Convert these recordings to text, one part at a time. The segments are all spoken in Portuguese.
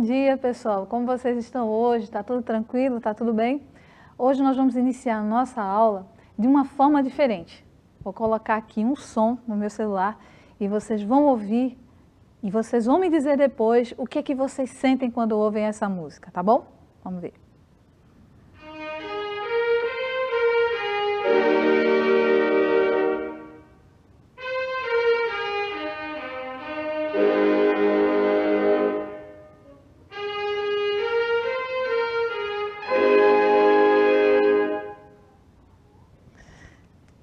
dia, pessoal. Como vocês estão hoje? Está tudo tranquilo? Está tudo bem? Hoje nós vamos iniciar a nossa aula de uma forma diferente. Vou colocar aqui um som no meu celular e vocês vão ouvir e vocês vão me dizer depois o que é que vocês sentem quando ouvem essa música, tá bom? Vamos ver.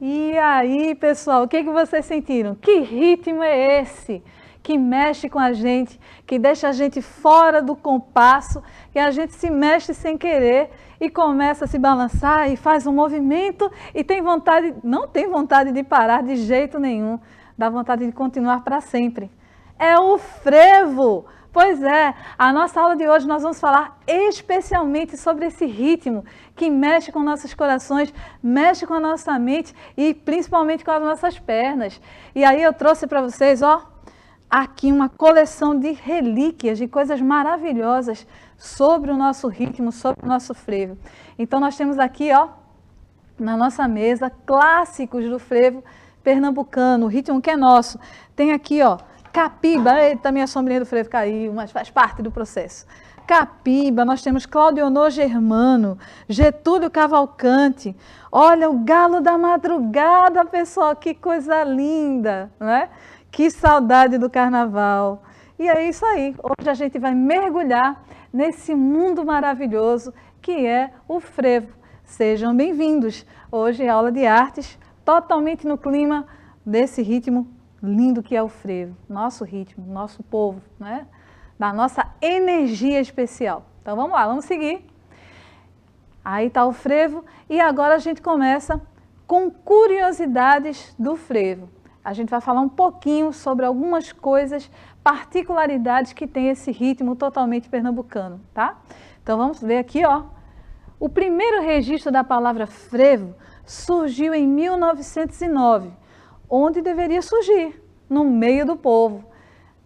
E aí, pessoal, o que vocês sentiram? Que ritmo é esse? Que mexe com a gente, que deixa a gente fora do compasso, que a gente se mexe sem querer e começa a se balançar e faz um movimento e tem vontade, não tem vontade de parar de jeito nenhum, dá vontade de continuar para sempre. É o frevo! Pois é, a nossa aula de hoje nós vamos falar especialmente sobre esse ritmo que mexe com nossos corações, mexe com a nossa mente e principalmente com as nossas pernas. E aí eu trouxe para vocês, ó, aqui uma coleção de relíquias, de coisas maravilhosas sobre o nosso ritmo, sobre o nosso frevo. Então nós temos aqui, ó, na nossa mesa, clássicos do frevo pernambucano, o ritmo que é nosso. Tem aqui, ó, Capiba, eita, minha sombrinha do frevo caiu, mas faz parte do processo. Capiba, nós temos Claudionor Germano, Getúlio Cavalcante, olha o Galo da Madrugada, pessoal, que coisa linda, né? Que saudade do carnaval. E é isso aí, hoje a gente vai mergulhar nesse mundo maravilhoso que é o frevo. Sejam bem-vindos, hoje é aula de artes, totalmente no clima desse ritmo lindo que é o frevo, nosso ritmo, nosso povo, né? Da nossa energia especial. Então vamos lá, vamos seguir. Aí está o frevo e agora a gente começa com curiosidades do frevo. A gente vai falar um pouquinho sobre algumas coisas, particularidades que tem esse ritmo totalmente pernambucano, tá? Então vamos ver aqui, ó. O primeiro registro da palavra frevo surgiu em 1909. Onde deveria surgir, no meio do povo.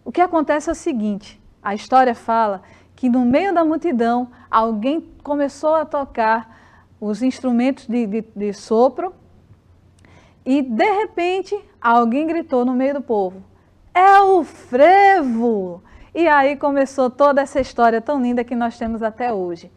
O que acontece é o seguinte, a história fala que no meio da multidão, alguém começou a tocar os instrumentos de sopro e, de repente, alguém gritou no meio do povo, é o frevo! E aí começou toda essa história tão linda que nós temos até hoje.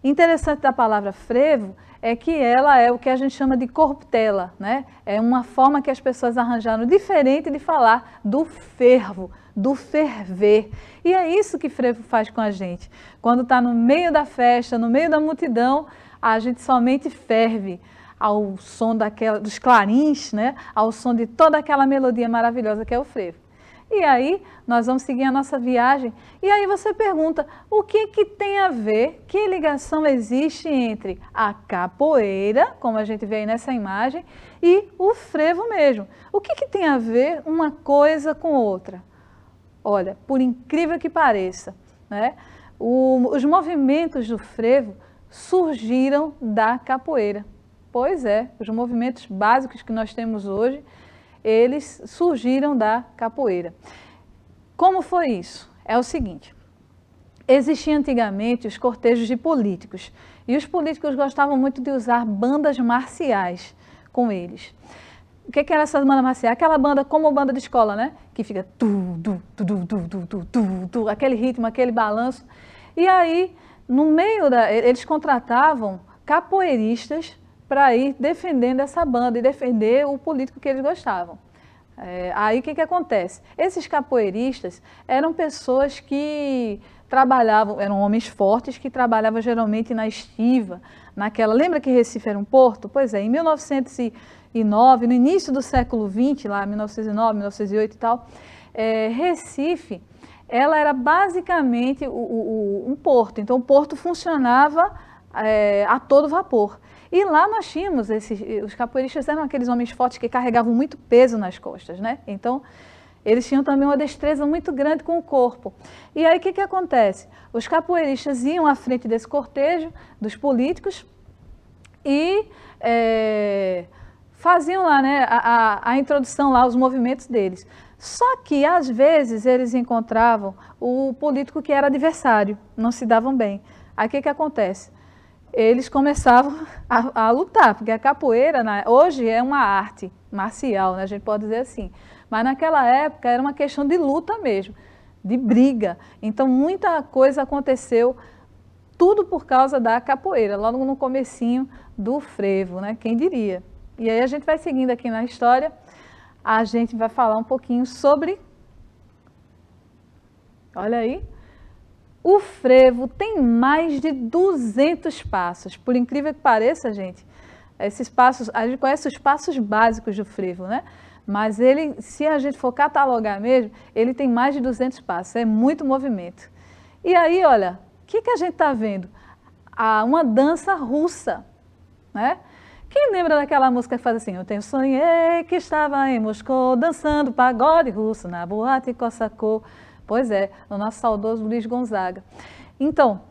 Interessante da palavra frevo é que ela é o que a gente chama de corruptela, né? É uma forma que as pessoas arranjaram diferente de falar do fervo, do ferver. E é isso que frevo faz com a gente. Quando está no meio da festa, no meio da multidão, a gente somente ferve ao som dos clarins, né? Ao som de toda aquela melodia maravilhosa que é o frevo. E aí, nós vamos seguir a nossa viagem. E aí você pergunta, o que tem a ver, que ligação existe entre a capoeira, como a gente vê aí nessa imagem, e o frevo mesmo? O que tem a ver uma coisa com outra? Olha, por incrível que pareça, né? Os movimentos do frevo surgiram da capoeira. Pois é, os movimentos básicos que nós temos hoje, eles surgiram da capoeira. Como foi isso? É o seguinte, existiam antigamente os cortejos de políticos, e os políticos gostavam muito de usar bandas marciais com eles. O que era essa banda marcial? Aquela banda como banda de escola, né? Que fica aquele ritmo, aquele balanço. E aí, no meio eles contratavam capoeiristas para ir defendendo essa banda e defender o político que eles gostavam. Aí o que acontece? Esses capoeiristas eram pessoas que trabalhavam, eram homens fortes que trabalhavam geralmente na estiva, lembra que Recife era um porto? Pois é, em 1909, no início do século XX, lá 1909, 1908 e tal, Recife, ela era basicamente um porto, então o porto funcionava a todo vapor. E lá nós tínhamos, os capoeiristas eram aqueles homens fortes que carregavam muito peso nas costas, né? Então, eles tinham também uma destreza muito grande com o corpo. E aí, o que acontece? Os capoeiristas iam à frente desse cortejo, dos políticos, e faziam lá, né, a introdução lá, os movimentos deles. Só que, às vezes, eles encontravam o político que era adversário, não se davam bem. Aí o que acontece? Eles começavam a lutar, porque a capoeira, hoje é uma arte marcial, né, a gente pode dizer assim. Mas naquela época era uma questão de luta mesmo, de briga. Então muita coisa aconteceu, tudo por causa da capoeira, logo no comecinho do frevo, né? Quem diria? E aí a gente vai seguindo aqui na história, a gente vai falar um pouquinho sobre, olha aí, o frevo tem mais de 200 passos, por incrível que pareça, gente, esses passos, a gente conhece os passos básicos do frevo, né? Mas ele, se a gente for catalogar mesmo, ele tem mais de 200 passos, é muito movimento. E aí, olha, o que a gente está vendo? Uma dança russa, né? Quem lembra daquela música que faz assim, eu sonhei que estava em Moscou dançando pagode russo na boate Kossakó. Pois é, o nosso saudoso Luiz Gonzaga. Então,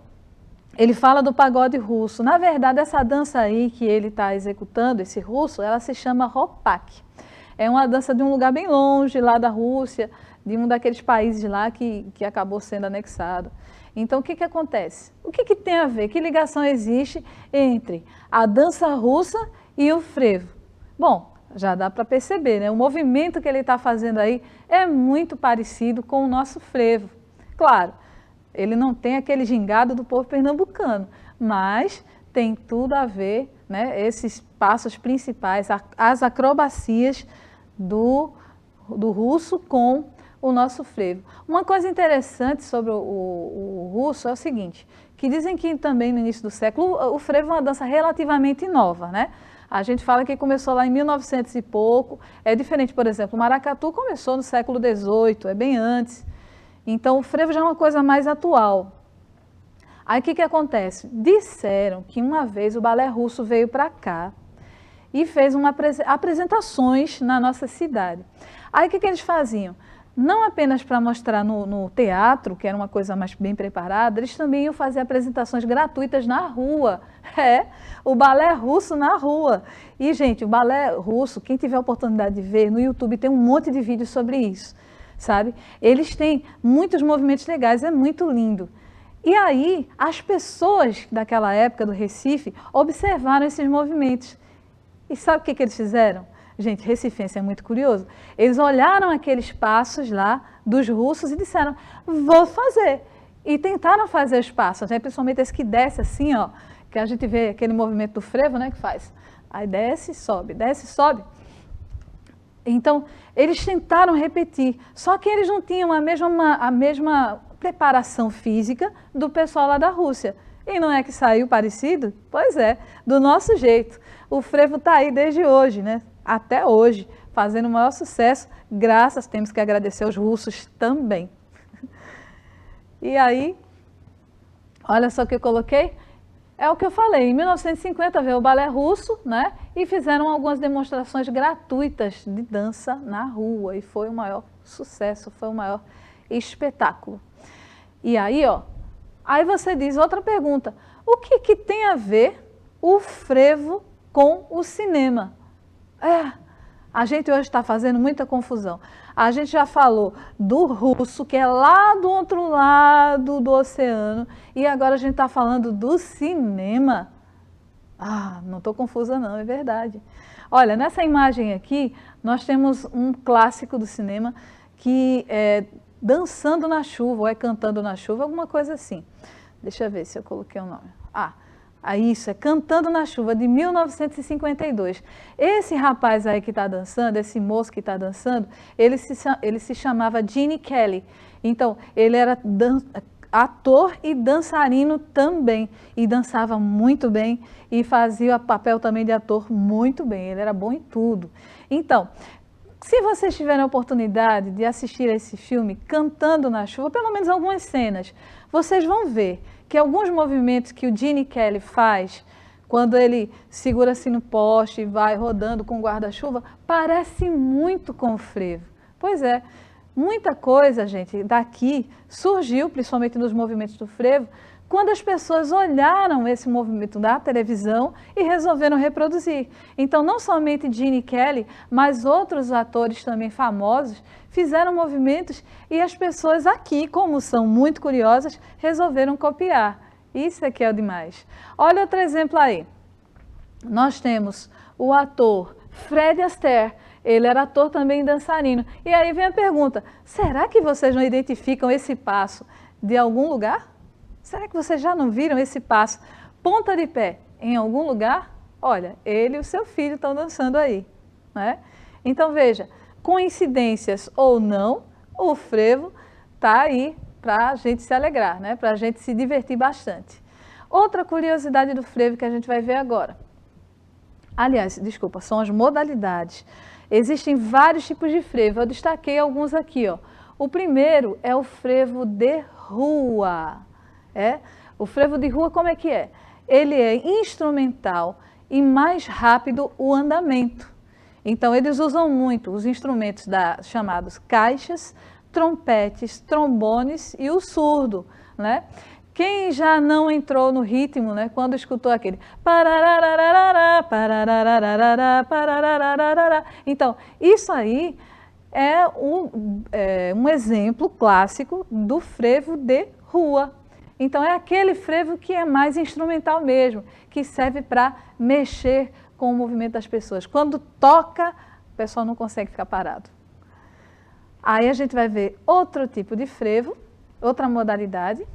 ele fala do pagode russo. Na verdade, essa dança aí que ele está executando, esse russo, ela se chama Ropak. É uma dança de um lugar bem longe, lá da Rússia, de um daqueles países lá que acabou sendo anexado. Então, o que acontece? O que tem a ver? Que ligação existe entre a dança russa e o frevo? Bom, já dá para perceber, né? O movimento que ele está fazendo aí é muito parecido com o nosso frevo. Claro, ele não tem aquele gingado do povo pernambucano, mas tem tudo a ver, né? Esses passos principais, as acrobacias do russo com o nosso frevo. Uma coisa interessante sobre o russo é o seguinte, que dizem que também no início do século, o frevo é uma dança relativamente nova, né? A gente fala que começou lá em 1900 e pouco, é diferente, por exemplo, o maracatu começou no século XVIII, é bem antes. Então o frevo já é uma coisa mais atual. Aí o que acontece? Disseram que uma vez o balé russo veio para cá e fez apresentações na nossa cidade. Aí o que eles faziam? Não apenas para mostrar no teatro, que era uma coisa mais bem preparada, eles também iam fazer apresentações gratuitas na rua. O balé russo na rua. E, gente, o balé russo, quem tiver a oportunidade de ver, no YouTube tem um monte de vídeos sobre isso, sabe? Eles têm muitos movimentos legais, é muito lindo. E aí, as pessoas daquela época do Recife observaram esses movimentos. E sabe o que eles fizeram? Gente, recifense é muito curioso. Eles olharam aqueles passos lá dos russos e disseram, vou fazer. E tentaram fazer os passos, né? Principalmente esse que desce assim, ó, que a gente vê aquele movimento do frevo, né, que faz. Aí desce, sobe, desce, sobe. Então, eles tentaram repetir, só que eles não tinham a mesma preparação física do pessoal lá da Rússia. E não é que saiu parecido? Pois é, do nosso jeito. O frevo está aí desde hoje, né? Até hoje, fazendo o maior sucesso, temos que agradecer aos russos também. E aí, olha só o que eu coloquei, é o que eu falei, em 1950 veio o balé russo, né, e fizeram algumas demonstrações gratuitas de dança na rua, e foi o maior sucesso, foi o maior espetáculo. E aí, ó, aí você diz outra pergunta, o que tem a ver o frevo com o cinema? A gente hoje está fazendo muita confusão. A gente já falou do russo, que é lá do outro lado do oceano, e agora a gente está falando do cinema. Não estou confusa não, é verdade. Olha, nessa imagem aqui, nós temos um clássico do cinema que é Dançando na Chuva, ou é Cantando na Chuva, alguma coisa assim. Deixa eu ver se eu coloquei o nome. Isso, é Cantando na Chuva, de 1952. Esse rapaz aí que está dançando, esse moço que está dançando, ele se chamava Gene Kelly. Então, ele era ator e dançarino também, e dançava muito bem, e fazia o papel também de ator muito bem, ele era bom em tudo. Então, se vocês tiverem a oportunidade de assistir a esse filme, Cantando na Chuva, pelo menos algumas cenas, vocês vão ver que alguns movimentos que o Gene Kelly faz, quando ele segura assim no poste e vai rodando com o guarda-chuva, parece muito com o frevo. Pois é, muita coisa, gente, daqui surgiu, principalmente nos movimentos do frevo, quando as pessoas olharam esse movimento da televisão e resolveram reproduzir. Então, não somente Gene Kelly, mas outros atores também famosos fizeram movimentos e as pessoas aqui, como são muito curiosas, resolveram copiar. Isso é que é o demais. Olha outro exemplo aí. Nós temos o ator Fred Astaire. Ele era ator também dançarino. E aí vem a pergunta, será que vocês não identificam esse passo de algum lugar? Será que vocês já não viram esse passo ponta de pé em algum lugar? Olha, ele e o seu filho estão dançando aí, né? Então veja, coincidências ou não, o frevo está aí para a gente se alegrar, né? Para a gente se divertir bastante. Outra curiosidade do frevo que a gente vai ver agora. Aliás, desculpa, são as modalidades. Existem vários tipos de frevo, eu destaquei alguns aqui, ó. O primeiro é o frevo de rua. O frevo de rua, como é que é? Ele é instrumental e mais rápido o andamento. Então, eles usam muito os instrumentos chamados caixas, trompetes, trombones e o surdo, né? Quem já não entrou no ritmo, né, quando escutou aquele então, isso aí é um exemplo clássico do frevo de rua. Então, é aquele frevo que é mais instrumental mesmo, que serve para mexer com o movimento das pessoas. Quando toca, o pessoal não consegue ficar parado. Aí a gente vai ver outro tipo de frevo, outra modalidade,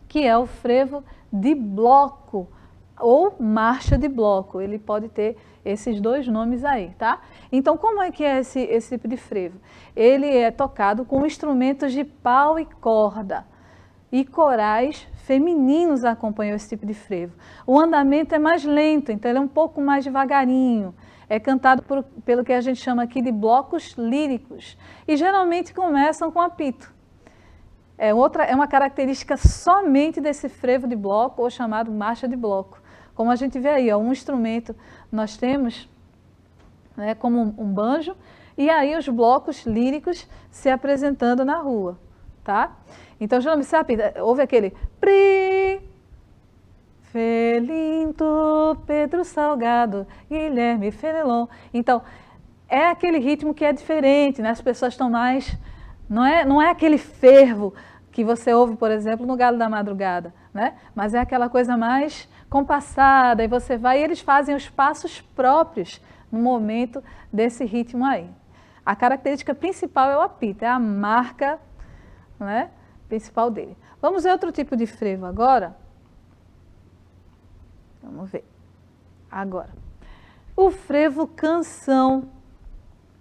que é o frevo de bloco ou marcha de bloco. Ele pode ter esses dois nomes aí, tá? Então, como é que é esse tipo de frevo? Ele é tocado com instrumentos de pau e corda. E corais femininos acompanham esse tipo de frevo. O andamento é mais lento, então ele é um pouco mais devagarinho. É cantado pelo que a gente chama aqui de blocos líricos. E geralmente começam com apito. É uma característica somente desse frevo de bloco, ou chamado marcha de bloco. Como a gente vê aí, ó, um instrumento nós temos, né, como um banjo, e aí os blocos líricos se apresentando na rua, tá? Então, geralmente você apita, ouve aquele pri, Felinto, Pedro Salgado, Guilherme Fenelon. Então, é aquele ritmo que é diferente, né? As pessoas estão mais... Não é aquele fervo que você ouve, por exemplo, no Galo da Madrugada, né? Mas é aquela coisa mais compassada, e você vai e eles fazem os passos próprios no momento desse ritmo aí. A característica principal é o apito, é a marca, né, principal dele. Vamos ver outro tipo de frevo agora. Vamos ver. Agora, o frevo canção.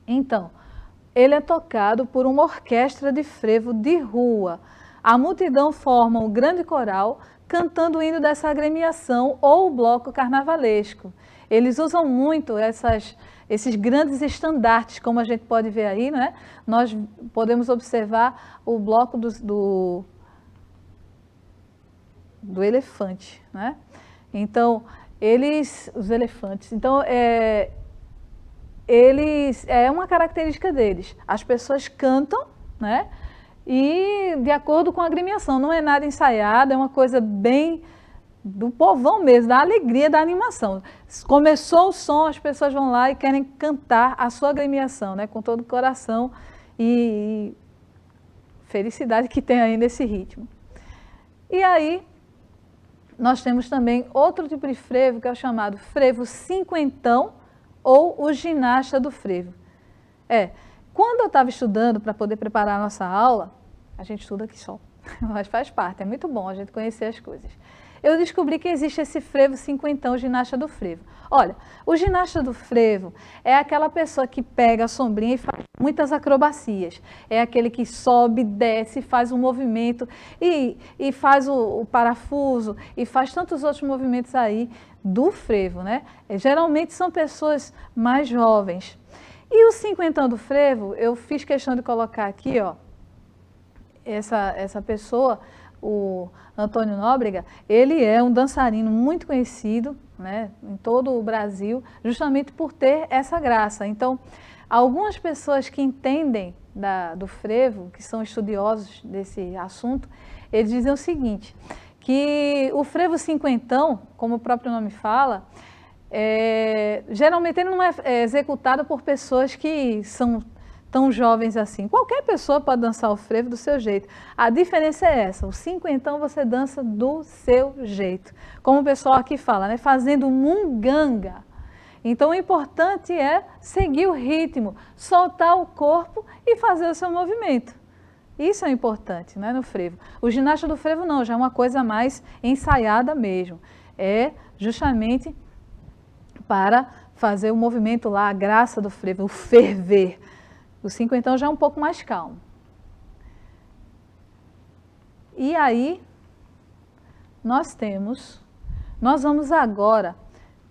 Então, ele é tocado por uma orquestra de frevo de rua. A multidão forma um grande coral cantando o hino dessa agremiação ou o bloco carnavalesco. Eles usam muito esses grandes estandartes, como a gente pode ver aí, né? Nós podemos observar o bloco do elefante, né? Então, os elefantes, então, é uma característica deles. As pessoas cantam, né? E de acordo com a agremiação, não é nada ensaiado, é uma coisa bem do povão mesmo, da alegria, da animação. Começou o som, as pessoas vão lá e querem cantar a sua agremiação, né? Com todo o coração e felicidade que tem aí nesse ritmo. E aí, nós temos também outro tipo de frevo, que é o chamado frevo cinquentão, ou o ginasta do frevo. Quando eu estava estudando para poder preparar a nossa aula, a gente estuda aqui só, mas faz parte, é muito bom a gente conhecer as coisas. Eu descobri que existe esse frevo cinquentão, o ginasta do frevo. Olha, o ginasta do frevo é aquela pessoa que pega a sombrinha e faz muitas acrobacias. É aquele que sobe, desce, faz um movimento e faz o parafuso e faz tantos outros movimentos aí do frevo, né? Geralmente são pessoas mais jovens. E o cinquentão do frevo, eu fiz questão de colocar aqui, ó, essa pessoa, o Antônio Nóbrega, ele é um dançarino muito conhecido, né, em todo o Brasil, justamente por ter essa graça. Então, algumas pessoas que entendem do frevo, que são estudiosos desse assunto, eles dizem o seguinte, que o frevo cinquentão, como o próprio nome fala, geralmente ele não é executado por pessoas que são tão jovens assim. Qualquer pessoa pode dançar o frevo do seu jeito. A diferença é essa, o cinquentão você dança do seu jeito. Como o pessoal aqui fala, né? Fazendo munganga. Então o importante é seguir o ritmo, soltar o corpo e fazer o seu movimento. Isso é importante, né, no frevo. O ginasta do frevo não, já é uma coisa mais ensaiada mesmo. É justamente para fazer o movimento lá, a graça do frevo, o ferver. O cinquentão já é um pouco mais calmo. E aí, nós vamos agora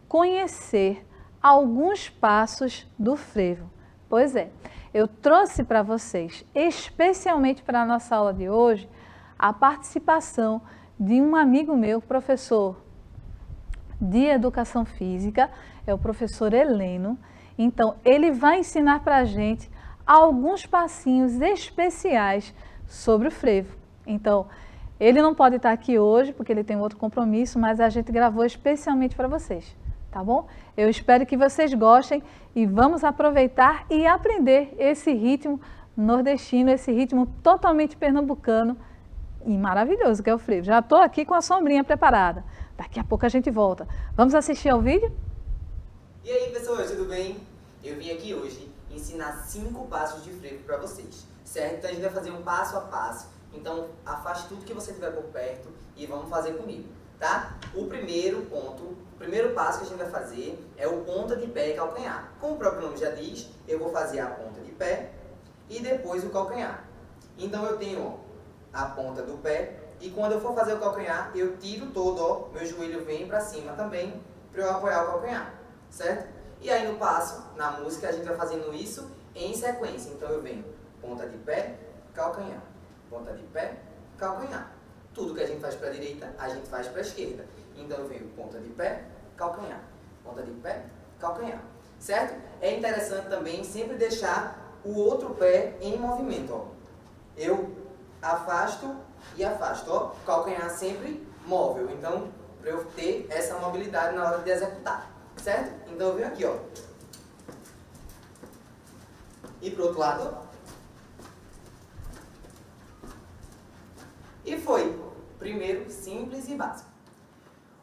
conhecer alguns passos do frevo. Pois é, eu trouxe para vocês, especialmente para a nossa aula de hoje, a participação de um amigo meu, professor de Educação Física, é o professor Heleno. Então, ele vai ensinar para a gente alguns passinhos especiais sobre o frevo. Então, ele não pode estar aqui hoje, porque ele tem outro compromisso, mas a gente gravou especialmente para vocês, tá bom? Eu espero que vocês gostem e vamos aproveitar e aprender esse ritmo nordestino, esse ritmo totalmente pernambucano e maravilhoso que é o frevo. Já estou aqui com a sombrinha preparada. Daqui a pouco a gente volta. Vamos assistir ao vídeo? E aí, pessoal, tudo bem? Eu vim aqui hoje ensinar 5 passos de frevo para vocês, certo? Então a gente vai fazer um passo a passo, então afaste tudo que você tiver por perto e vamos fazer comigo, tá? O primeiro passo que a gente vai fazer é o ponta de pé e calcanhar. Como o próprio nome já diz, eu vou fazer a ponta de pé e depois o calcanhar. Então eu tenho, ó, a ponta do pé e quando eu for fazer o calcanhar, eu tiro todo, ó, meu joelho vem para cima também para eu apoiar o calcanhar, certo? E aí no passo, na música, a gente vai fazendo isso em sequência. Então eu venho ponta de pé, calcanhar, ponta de pé, calcanhar. Tudo que a gente faz para a direita, a gente faz para a esquerda. Então eu venho ponta de pé, calcanhar, ponta de pé, calcanhar, certo? É interessante também sempre deixar o outro pé em movimento, ó. Eu afasto e afasto, ó. Calcanhar sempre móvel, então para eu ter essa mobilidade na hora de executar. Certo? Então eu venho aqui, ó. E pro outro lado. E foi. Primeiro, simples e básico.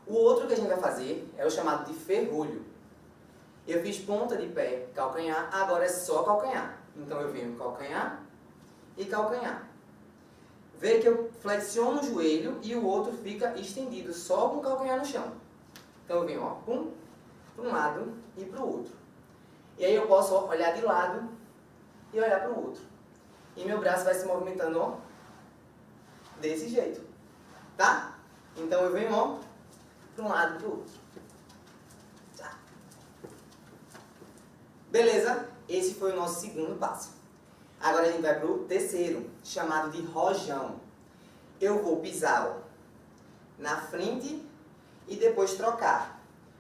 O outro que a gente vai fazer é o chamado de ferrolho. Eu fiz ponta de pé, calcanhar, agora é só calcanhar. Então eu venho calcanhar e calcanhar. Vê que eu flexiono o joelho e o outro fica estendido, só com o calcanhar no chão. Então eu venho, ó, pum, para um lado e para o outro. E aí eu posso, ó, olhar de lado e olhar para o outro. E meu braço vai se movimentando, ó, desse jeito, tá? Então eu venho, ó, para um lado e para o outro. Tá. Beleza? Esse foi o nosso segundo passo. Agora a gente vai para o terceiro, chamado de rojão. Eu vou pisar, ó, na frente e depois trocar.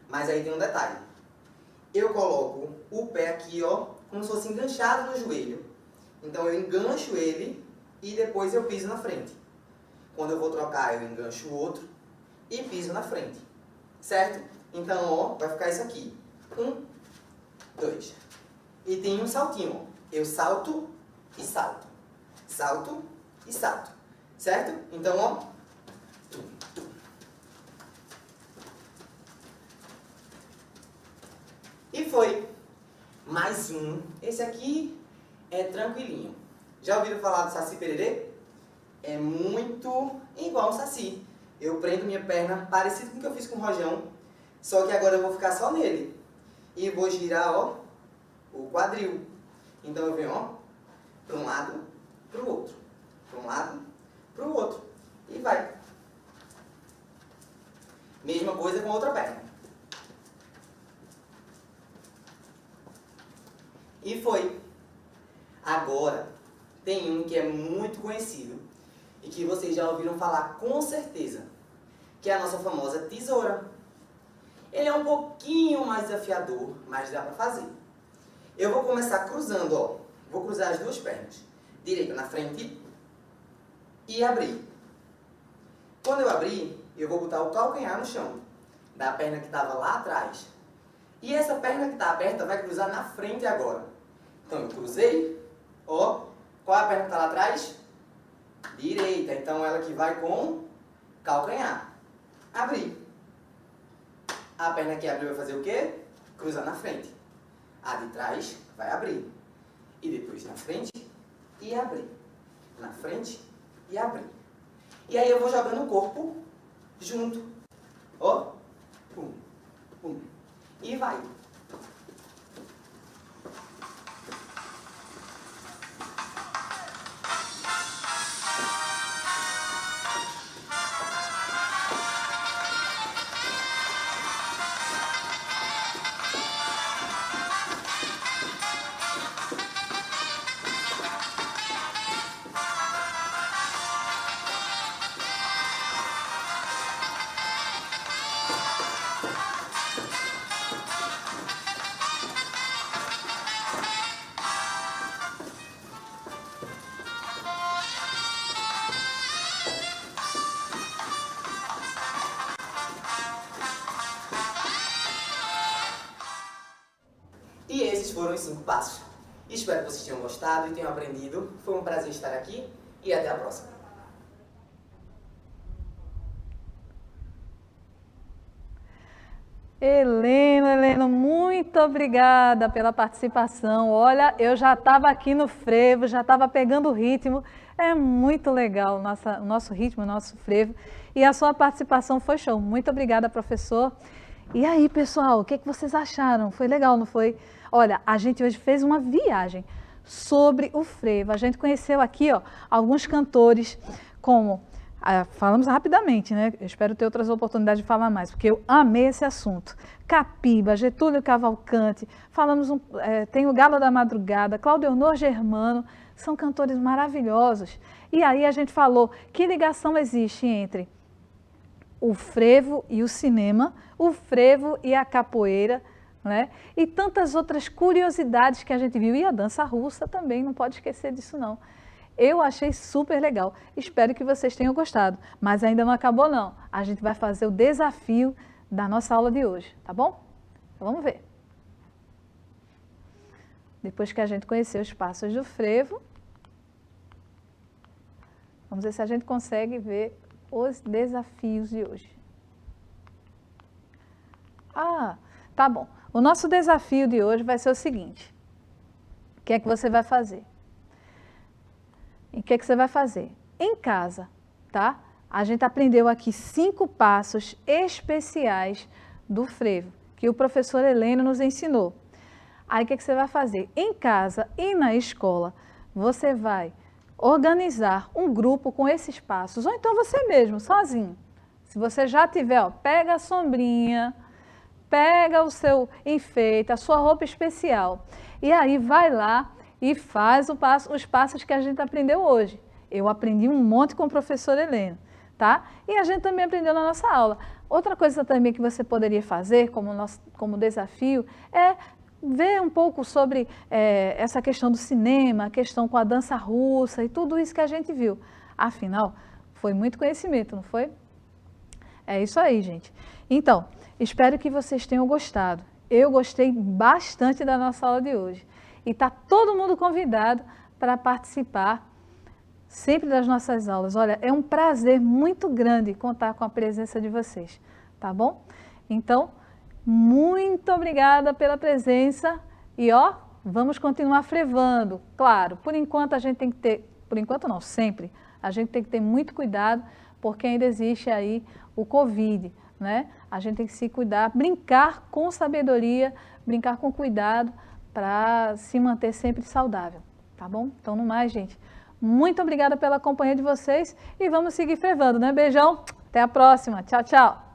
Mas aí tem um detalhe. Eu coloco o pé aqui, ó, como se fosse enganchado no joelho. Então eu engancho ele e depois eu piso na frente. Quando eu vou trocar, eu engancho o outro e piso na frente. Certo? Então, ó, vai ficar isso aqui. 1, 2. E tem um saltinho, ó. Eu salto e salto. Salto e salto. Certo? Então, ó. E foi. Mais um. Esse aqui é tranquilinho. Já ouviram falar do Saci Pererê? É muito igual ao Saci. Eu prendo minha perna parecido com o que eu fiz com o rojão, só que agora eu vou ficar só nele. E vou girar, ó, o quadril. Então eu venho, ó, para um lado, para o outro. Para um lado, para o outro. E vai. Mesma coisa com a outra perna. E foi. Agora, tem um que é muito conhecido e que vocês já ouviram falar com certeza, que é a nossa famosa tesoura. Ele é um pouquinho mais desafiador, mas dá pra fazer. Eu vou começar cruzando, ó. Vou cruzar as duas pernas. Direita na frente e abrir. Quando eu abrir, eu vou botar o calcanhar no chão, da perna que estava lá atrás. E essa perna que está aberta vai cruzar na frente agora. Então eu cruzei, ó, qual é a perna que está lá atrás? Direita, então ela que vai com calcanhar. Abrir. A perna que abriu vai fazer o quê? Cruzar na frente. A de trás vai abrir. E depois na frente e abrir. Na frente e abrir. E aí eu vou jogando o corpo junto. Ó. Pum, pum. E vai. E esses foram os 5 passos. Espero que vocês tenham gostado e tenham aprendido. Foi um prazer estar aqui e até a próxima. Helena, muito obrigada pela participação. Olha, eu já estava aqui no frevo, já estava pegando o ritmo. É muito legal o nosso ritmo, o nosso frevo. E a sua participação foi show. Muito obrigada, professor. E aí, pessoal, o que vocês acharam? Foi legal, não foi? Olha, a gente hoje fez uma viagem sobre o frevo. A gente conheceu aqui, ó, alguns cantores como... falamos rapidamente, né? Eu espero ter outras oportunidades de falar mais, porque eu amei esse assunto. Capiba, Getúlio Cavalcante, tem o Galo da Madrugada, Claudionor Germano, são cantores maravilhosos. E aí a gente falou que ligação existe entre o frevo e o cinema, o frevo e a capoeira, né? E tantas outras curiosidades que a gente viu. E a dança russa também, não pode esquecer disso não. Eu achei super legal. Espero que vocês tenham gostado. Mas ainda não acabou não. A gente vai fazer o desafio da nossa aula de hoje, tá bom? Então vamos ver. Depois que a gente conheceu os passos do frevo, vamos ver se a gente consegue ver os desafios de hoje. Tá bom. O nosso desafio de hoje vai ser o seguinte. O que é que você vai fazer? E o que é que você vai fazer? Em casa, tá? A gente aprendeu aqui 5 passos especiais do frevo, que o professor Heleno nos ensinou. Aí o que é que você vai fazer? Em casa e na escola, você vai organizar um grupo com esses passos, ou então você mesmo, sozinho. Se você já tiver, ó, pega a sombrinha, pega o seu enfeite, a sua roupa especial, e aí vai lá e faz os passos que a gente aprendeu hoje. Eu aprendi um monte com o professor Heleno, tá? E a gente também aprendeu na nossa aula. Outra coisa também que você poderia fazer como desafio é ver um pouco sobre essa questão do cinema, a questão com a dança russa e tudo isso que a gente viu. Afinal, foi muito conhecimento, não foi? É isso aí, gente. Então, espero que vocês tenham gostado. Eu gostei bastante da nossa aula de hoje. E está todo mundo convidado para participar sempre das nossas aulas. Olha, é um prazer muito grande contar com a presença de vocês, tá bom? Então, muito obrigada pela presença e, ó, vamos continuar frevando. Claro, por enquanto a gente tem que ter, por enquanto não, sempre, a gente tem que ter muito cuidado, porque ainda existe aí o Covid, né? A gente tem que se cuidar, brincar com sabedoria, brincar com cuidado, para se manter sempre saudável, tá bom? Então, no mais, gente, muito obrigada pela companhia de vocês e vamos seguir frevando, né? Beijão, até a próxima, tchau, tchau!